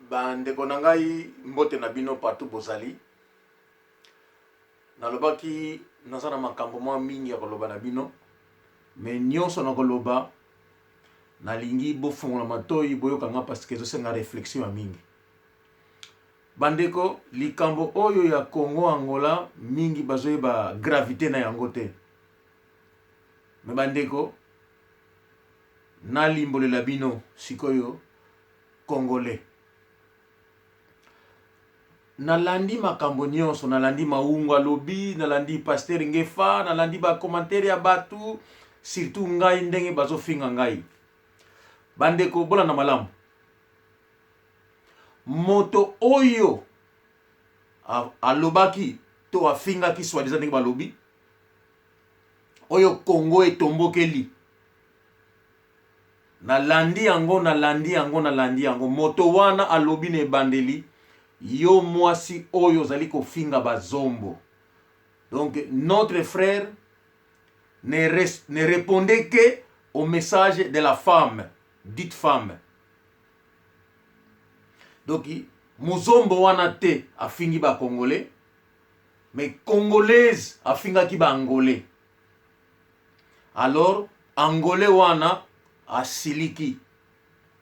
Bandeko na ngai mbote na bino partout bozali. Nalobaki naza na makambo mwa mingi ya koloba na bino. Mais nyonso na koloba nalingi bofungola matoi boyoka nga parce que ezosenga réflexion ya mingi. Bandeko likambo oyo ya Congo Angola mingi bazoyeba gravité na yango te. Mais bandeko nalimbolela bino sikoyo Congolais. Nalandi makambo nyonso, nalandi maunga lobi, nalandi pasteur Ngefa, nalandi ba commentaire ya batu, surtout ngai ndenge bazo finga ngai. Bandeko bola na malamu. Moto oyo alobaki to afinga ki soi-disant ndenge balobi. Oyo Congo etombokeli. Nalandi yango. Moto wana alobi ne bandeli. Yo mwasi oyo zali ko finga bazombo. Donc notre frère ne répondait que au message de la femme, dite femme. Donc muzombo wana te afingi ba Congolais, mais Congolaise afinga ki ba Angolais. Alors Angolais wana asiliki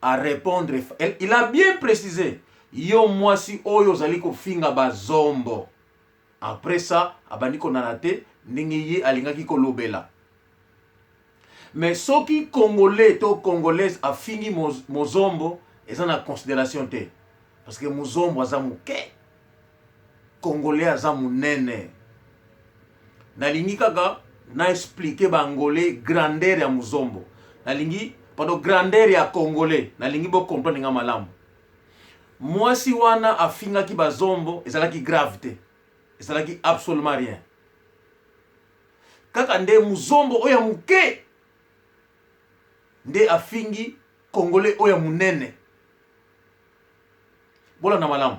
à répondre. Il a bien précisé. Yo mwasi oyo zali ko finga bazombo. Après ça, abandi ko nanate ndenge ye alingaki ko lobela. Mais soki Congolais to Congolaise a fingi mozombo, eza na considération te. Parce que mozombo aza muke. Congolais aza munene. Nalingi kaka na expliquer ba Angolais grandeur ya mozombo. Nalingi pardon grandeur ya Congolais. Nalingi bo comprendre nga malamu. Mwasi wana afinga ki bazombo ezalaki gravité. Ezalaki absolument rien. Kaka nde muzombo oya muke nde afingi Congolais oya munene. Bola na malamu.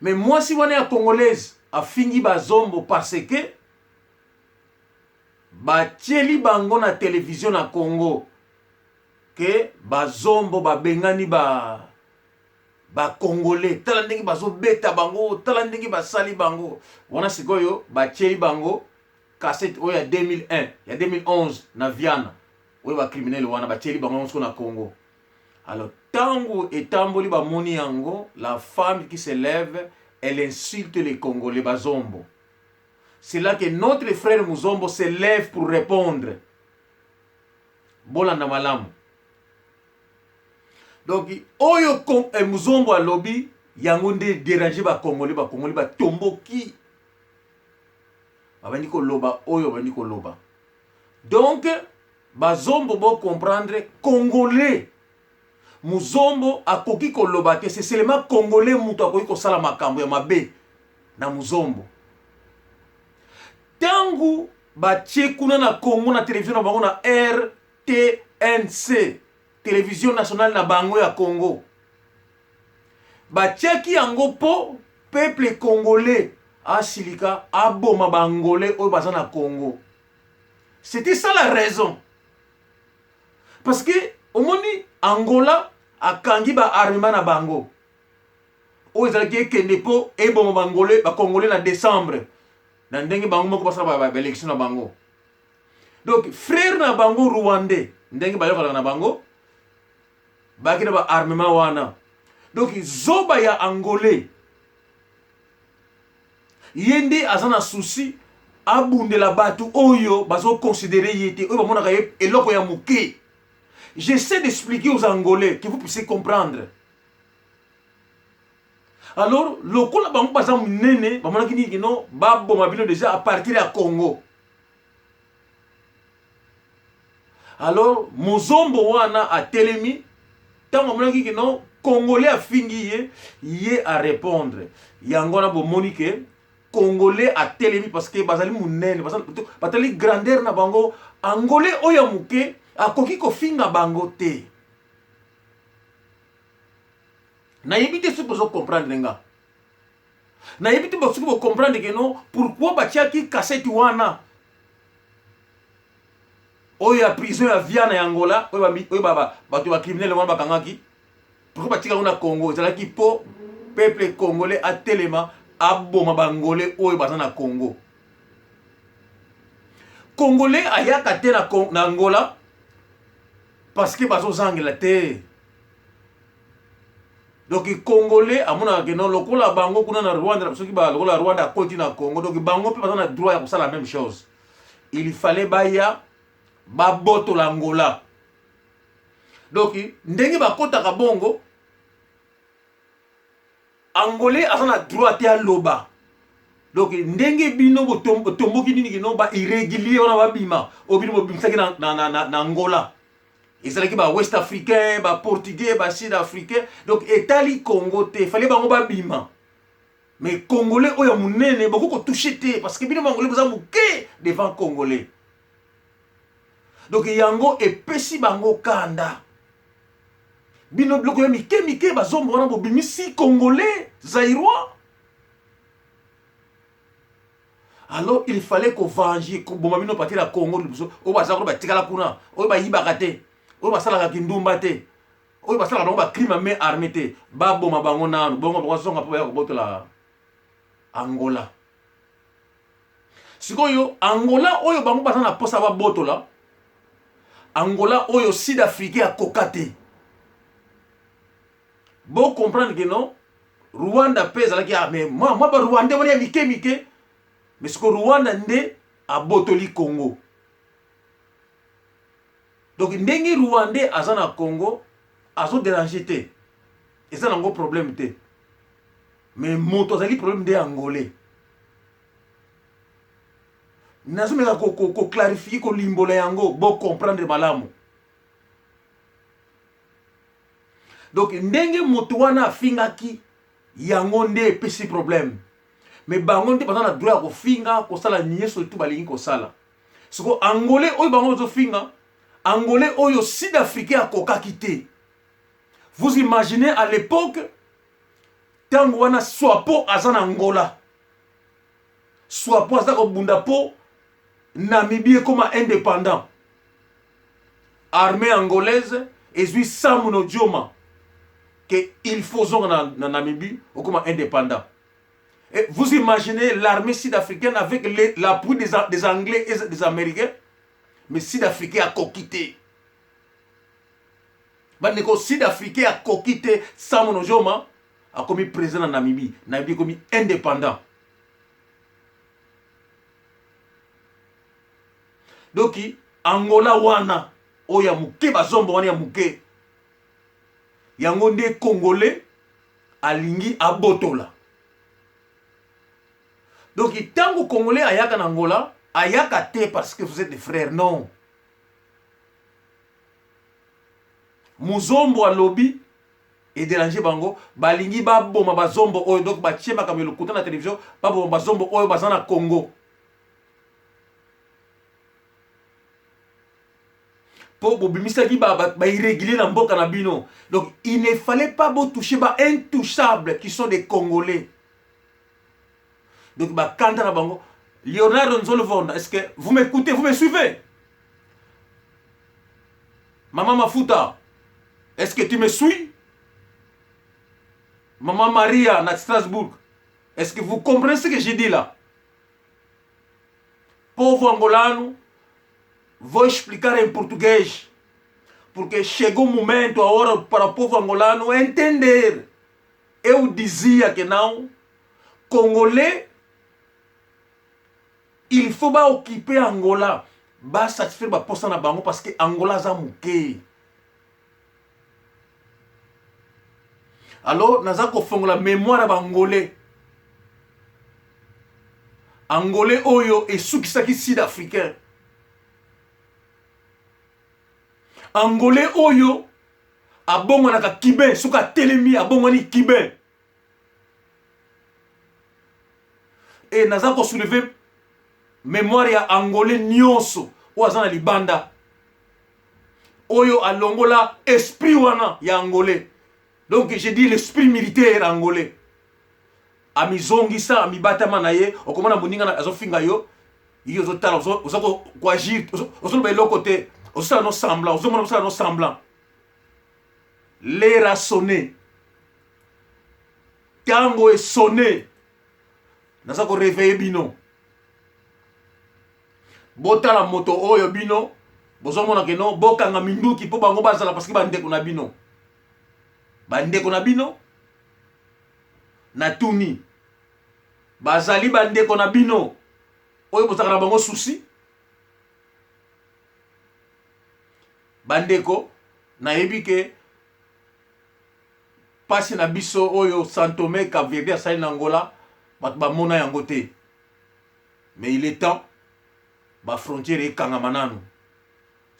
Mais mwasi wana ya Congolaise afingi bazombo parce que batieli bango na télévision na Congo que bazombo babengani ba Congolais, tala ndenge bazo beta bango, tala ndenge basali bango. Wana sikoyo batieli bango cassette oya 2001, ya 2011 na Viana. Oyo ba criminel wana batieli bango nso na Congo. Alors tango etamboli ba moni yango, la femme qui se lève, elle insulte les Congolais bazombo. C'est là que notre frère Muzombo se lève pour répondre. Bolanda malamu. Donc, oyo Muzombo a lobby, yango nde déranger ba Congolais ba tomboki. Babandi ko loba, oyo babandi ko loba. Donc, bazombo bo comprendre Congolais. Muzombo akoki ko loba te, c'est seulement Congolais muto akoki ko sala makambo ya mabe na Muzombo. Tangu batie kuna na Congo na télévision na bango na RTNC, télévision nationale na bango ya Congo. Batiaki yango po peuple congolais asilika aboma bangolais oyo baza na Congo. C'était ça la raison. Parce que omoni Angola akangi ba armement na bango. Oyo ezalaki ekende po eboma bangolais ba congolais na décembre. Na ndenge bango moko basala ba élection na bango. Donc frère na bango rwandais ndenge bayoka na bango bakina ba armement wana. Donc zoba ya angolais yende azana souci abundela batu oyo bazo considérer yete oyo bamona ka eloko ya muke. J'essaie d'expliquer aux Angolais que vous puissiez comprendre. Alors lokola bango baza munene bamona kini kino babo mabino déjà à partir ya Congo. Alors mozombo wana a telemi tango mona kino Congolais a fingi ye à répondre. Yango na bomoni ke Congolais a telemi parce que bazali munene batali grandeur na bango Angolais oya muke akoki ko finga bango te. Na yebite ce que comprendre nga. Na yebite ce que comprendre que non pourquoi batiaki cassette wana. Oya prison ya Viana ya Angola, oya baba bato ba criminel wana bakangaki. pourquoi batika na Congo ezalaki po peuple congolais atelema aboma bangolais oyo baza na Congo. Congolais ayaka te na Angola parce que bazozangela te. Donc Congolais amona ke non lokola bango kuna na Rwanda soki ba lokola Rwanda akoti na Congo, donc bango pe baza na droit ya kosala la même chose. Il fallait baya baboto l'Angola. Donc ndenge bakotaka bongo Angolais aza na droit te aloba. Donc ndenge bino botomboki nini kino ba irrégulier wana babima obino bobimisaki na Angola. Ezalaki ba West Africain, ba Portugais, ba Sud Africain. Donc etali Congo te, fallait bango babima. Mais Congolais oya munene beaucoup ko touché te parce que bino Angolais boza muke devant Congolais. Donc yango epesi bango kanda. Bino bloko ya mike bazombo wana bobimisi Congolais, Zaïrois. Alors il fallait qu'on venger, qu'on bomabino parti la Congo, o ba zakro ba tikala kuna, o ba yibaka te, o ba sala ka kindumba te, o ba sala ba crime à main armée te, ba boma bango nanu, bongo ba zonga po ya ko botola Angola. Sikoyo Angola oyo bango ba na posa ba botola. Angola oyo Sud Africain a kokate. Bon comprendre que non, Rwanda pèse là qui a mais moi ba Rwanda moi mike. Mais ce que Rwanda nde a botoli Congo. Donc ndenge Rwandais azana Congo azo déranger te. Et ça n'a pas problème te. Mais moto azali problème de Angolais. Nazo meka ko clarifier ko limbola yango bo comprendre malamu. Donc ndenge moto wana fingaki yango nde pesi problème. Mais bango nde bazana droit ko finga ko sala nyeso tout balingi ko sala. Siko Angolais oyo bango zo finga, Angolais oyo Sud-Africain akoka kité. Vous imaginez à l'époque tango wana Swapo azana Angola. Swapo azaka bunda po Namibie comme indépendant. Armée angolaise et lui Samuno Dioma que il faut zona na Namibie comme indépendant. Et vous imaginez l'armée sud-africaine avec l'appui des Anglais et des Américains, mais Sud-Africain a coquité. Les Sud-Africain a coquité Samuel Joma a commis président en Namibie. Namibie a commis indépendant. Donc, Angola wana, oya muke bazombo wana ya muke. Yango nde Congolais alingi abotola. Donc, tant que Congolais ayaka en Angola, ayaka te parce que vous êtes des frères, non. Muzombo a lobby et déranger bango, balingi ba boma bazombo oyo donc ba tiema comme le côté na télévision, ba boma bazombo oyo bazana Congo. Pour bobimisa ki ba irrégulier na mboka na bino. Donc, il ne fallait pas toucher ba intouchables qui sont des Congolais. Donc, quand on a bango, Leonardo Nzolvonda, est-ce que vous m'écoutez, vous me suivez? Maman Mafuta, est-ce que tu me suis? Maman Maria, à Strasbourg, est-ce que vous comprenez ce que j'ai dit là? Povo angolano, vou explicar em português, porque chegou o momento agora para o povo angolano entender. Eu dizia que não, Congolais, il faut pas occuper Angola, ba satisfaire ba posta na bango parce que Angola za muke. Alors naza ko fongola mémoire ba Angolais. Angolais oyo esukisaki Sud-Africain. Angolais oyo abongo naka Kibé, suka telemi abongo ni Kibé. Et naza ko soulever mémoire ya Angolais nyonso o azana libanda oyo alongola esprit wana ya Angolais. Donc j'ai dit l'esprit militaire angolais. Amizongisa amibatama na ye okomona moninga na azofinga yo yo zotala ozako ko agir ozolo ba eloko te ozosala no semblant ozomona ozosala no semblant. l'heure a sonné. Tango est sonné. Naza ko réveiller bino. Bota la moto oyo bino. Bozo mona ke non boka nga minduki po bango bazala parce que bandeko na bino. Bandeko na bino. Na tuni. Bazali bandeko na bino. Oyo bozaka na bango souci. Bandeko na yebi ke pasi na biso oyo Santomé Cap-Verde asali na Angola ba mona yango te. Mais il est temps ba frontière ekangama nanu.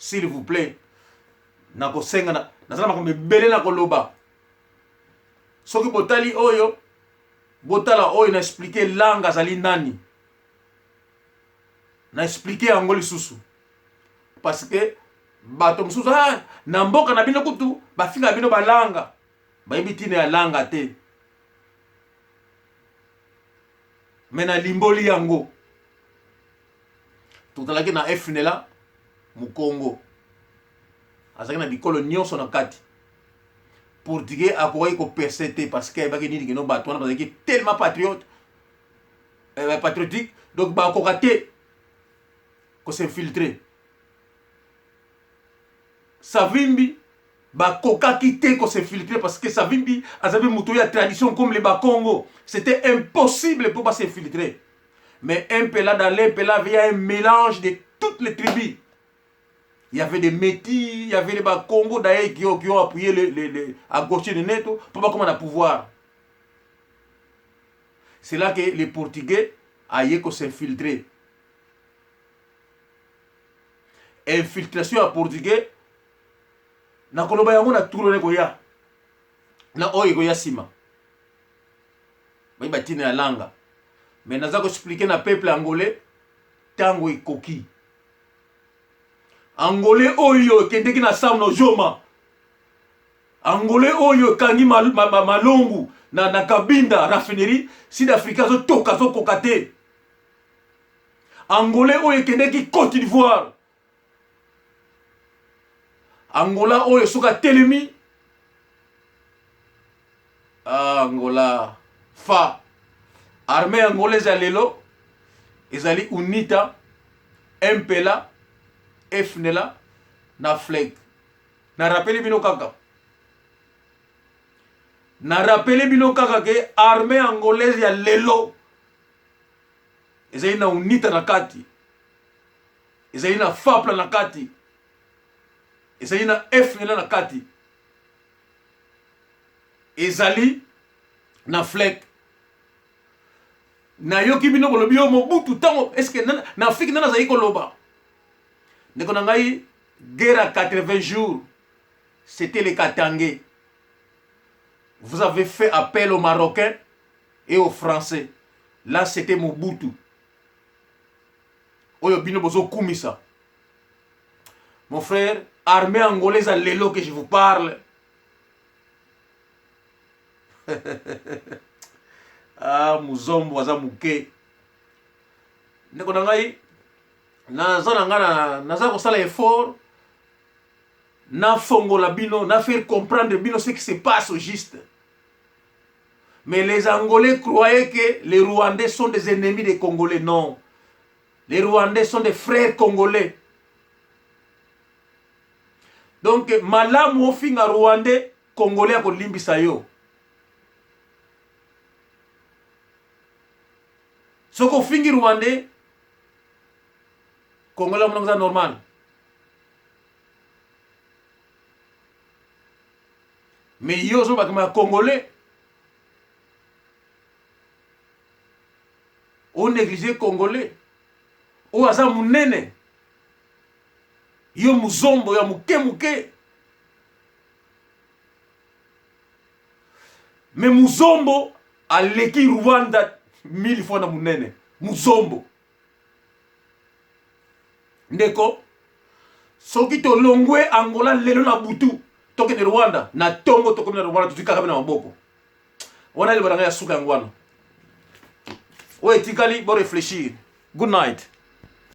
S'il vous plaît, nako senga na nazala makambe bele na koloba. Soki botali oyo botala oyo na expliquer langue azali nani. Na expliquer yango lisusu. Parce que bato mususu na mboka na bino kutu bafinga bino balanga. Bayebi tine ya langa te. Mena limboli yango. Tutalaki na FNLA Mukongo. Azaki na bikolo nyonso na kati. Portugais akoki ko perséter parce que baki nini kino bato wana bazaki tellement patriote. Patriotique donc ba kokate ko s'infiltrer. Savimbi ba kokaki te ko s'infiltrer parce que Savimbi azaki muto ya tradition comme les Bakongo. C'était impossible pour pas s'infiltrer. Mais un peu là dans l'Impela, il y a un mélange de toutes les tribus. Il y avait des Métis, il y avait les Bakongo d'ailleurs qui ont appuyé à gauche de Neto pour pas comment on a pouvoir. C'est là que les Portugais aillent s'infiltrer. Infiltration à Portugais. Na koloba yango na tourner koya. Na oyo koya sima. Ba batine ya langa. Mais naza ko expliquer na peuple angolais tango ekoki. Angolais oyo kendeki na sam no joma. Angolais oyo kangi malongu na Kabinda raffinerie Sud-Africa zo toka zo kokate. Angolais oyo kendeki Côte d'Ivoire. Angola oyo soka telemi. Angola fa armée angolaise ya lelo ezali UNITA, MPLA, FNLA na FLEG. Na rappele bino kaka. Na rappele bino kaka ke armée angolaise ya lelo ezali na UNITA na kati. Ezali na FAPLA na kati. Ezali na FNLA na kati. Ezali na FLEG. Na yoki bino kolobi yo Mobutu tango est-ce que na Afrique nana zayi koloba. Ndeko na ngai guerre à 80 jours c'était les Katangais. Vous avez fait appel aux Marocains et aux Français. Là c'était Mobutu. Oyo bino bozo kumisa. Mon frère, armée angolaise à l'élo que je vous parle. Ah, muzombo waza muke. Ndeko na ngai naza ko sala effort na fongola bino, na faire comprendre bino ce qui se passe au juste. Mais les Angolais croyaient que les Rwandais sont des ennemis des Congolais. Non. Les Rwandais sont des frères congolais. Donc malamu ofinga Rwandais Congolais a kolimbisa yo. Soko fingi Rwandais Congolais mnanza normal. Mais yo so bakama Congolais on néglige Congolais. O aza munene. Yo muzombo ya muke. Mais muzombo aleki Rwanda 1000 fois na munene. Muzombo. Ndeko soki to longwe Angola lelo na butu toke ne Rwanda na tongo toko na Rwanda tutika kabina maboko. Wana ile baranga ya suka ngwana. Ouais, tikali bo réfléchir. Good night.